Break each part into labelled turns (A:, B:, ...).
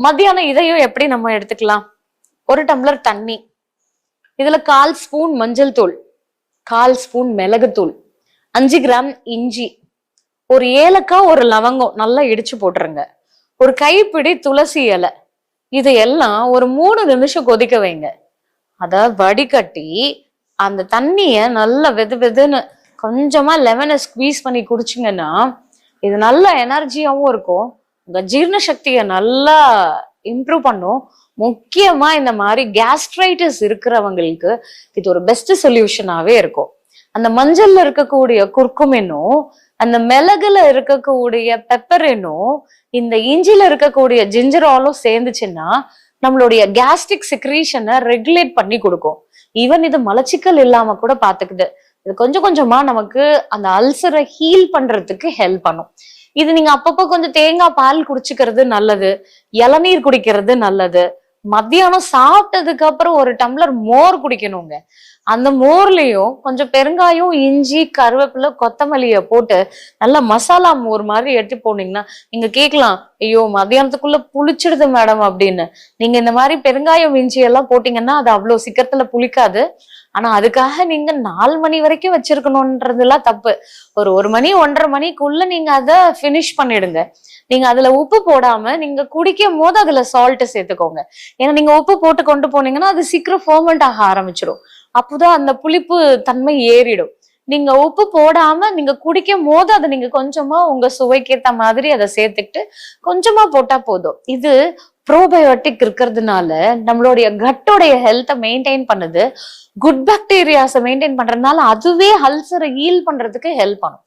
A: மத்தியானம் இதையும் எப்படி நம்ம எடுத்துக்கலாம்? ஒரு டம்ளர் தண்ணி, இதுல 1/4 ஸ்பூன் மஞ்சள் தூள், 1/4 ஸ்பூன் மிளகுத்தூள், 5 கிராம் இஞ்சி, ஒரு ஏலக்காய், ஒரு லவங்கம் நல்லா இடிச்சு போட்டுருங்க, ஒரு கைப்பிடி துளசி இலை. இதையெல்லாம் ஒரு 3 நிமிஷம் கொதிக்க வைங்க. அத வடிகட்டி அந்த தண்ணிய நல்லா வெது வெதுன்னு கொஞ்சமா லெமனை ஸ்குவீஸ் பண்ணி குடிச்சிங்கன்னா இது நல்ல எனர்ஜியாவும் இருக்கும். உங்க ஜீரண சக்தியை நல்லா இம்ப்ரூவ் பண்ணும். முக்கியமா இந்த மாதிரி கேஸ்ட்ரைட்டிஸ் இருக்கிறவங்களுக்கு இது ஒரு பெஸ்ட் சொல்யூஷனாவே இருக்கும். அந்த மஞ்சள்ல இருக்கக்கூடிய குர்குமினும் அந்த மிளகுல இருக்கக்கூடிய பெப்பரினும் இந்த இஞ்சில இருக்கக்கூடிய ஜிஞ்சராலும் சேர்ந்துச்சுன்னா நம்மளுடைய கேஸ்ட்ரிக் செக்ரீஷனை ரெகுலேட் பண்ணி கொடுக்கும். ஈவன் இது மலச்சிக்கல் இல்லாம கூட பாத்துக்குது. இது கொஞ்சம் கொஞ்சமா நமக்கு அந்த அல்சரை ஹீல் பண்றதுக்கு ஹெல்ப் பண்ணும். இது நீங்க அப்பப்போ கொஞ்சம் தேங்காய் பால் குடிச்சுக்கிறது நல்லது, இளநீர் குடிக்கிறது நல்லது. மத்தியானம் சாப்பிட்டதுக்கு அப்புறம் ஒரு டம்ளர் மோர் குடிக்கணுங்க. அந்த மோர்லயும் கொஞ்சம் பெருங்காயம், இஞ்சி, கருவேப்பிலை, கொத்தமல்லிய போட்டு நல்லா மசாலா மோர் மாதிரி எடுத்து போனீங்கன்னா நீங்க கேட்கலாம், ஐயோ மத்தியானத்துக்குள்ள புளிச்சிடுது மேடம் அப்படின்னு. நீங்க இந்த மாதிரி பெருங்காயம், இஞ்சி எல்லாம் போட்டீங்கன்னா அது அவ்வளவு சீக்கிரத்துல புளிக்காது. ஆனா அதுக்காக நீங்க 4 மணி வரைக்கும் வச்சிருக்கணும்ன்றதுலாம் தப்பு. ஒரு 1 மணி 1:30 மணிக்குள்ள நீங்க அதை பினிஷ் பண்ணிடுங்க. நீங்க அதுல உப்பு போடாம நீங்க குடிக்கும் போது அதுல சால்ட் சேர்த்துக்கோங்க. ஏன்னா நீங்க உப்பு போட்டு கொண்டு போனீங்கன்னா அது சீக்கிரம் ஃபர்மெண்ட் ஆக ஆரம்பிச்சிடும். அப்போதான் அந்த புளிப்பு தன்மை ஏறிடும். நீங்க உப்பு போடாம நீங்க குடிக்கும் போது அதை நீங்க கொஞ்சமா உங்க சுவைக்கேத்த மாதிரி அதை சேர்த்துக்கிட்டு கொஞ்சமா போட்டா போதும். இது ப்ரோபயோட்டிக் இருக்கிறதுனால நம்மளுடைய கட்டோடைய ஹெல்த்தை மெயின்டைன் பண்ணுது. குட் பாக்டீரியாஸை மெயின்டைன் பண்றதுனால அதுவே அல்சரை ஹீல் பண்றதுக்கு ஹெல்ப் பண்ணும்.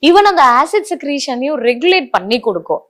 A: ஈவன் அந்த ஆசிட் செக்ரீஷனையும் ரெகுலேட் பண்ணி கொடுக்கும்.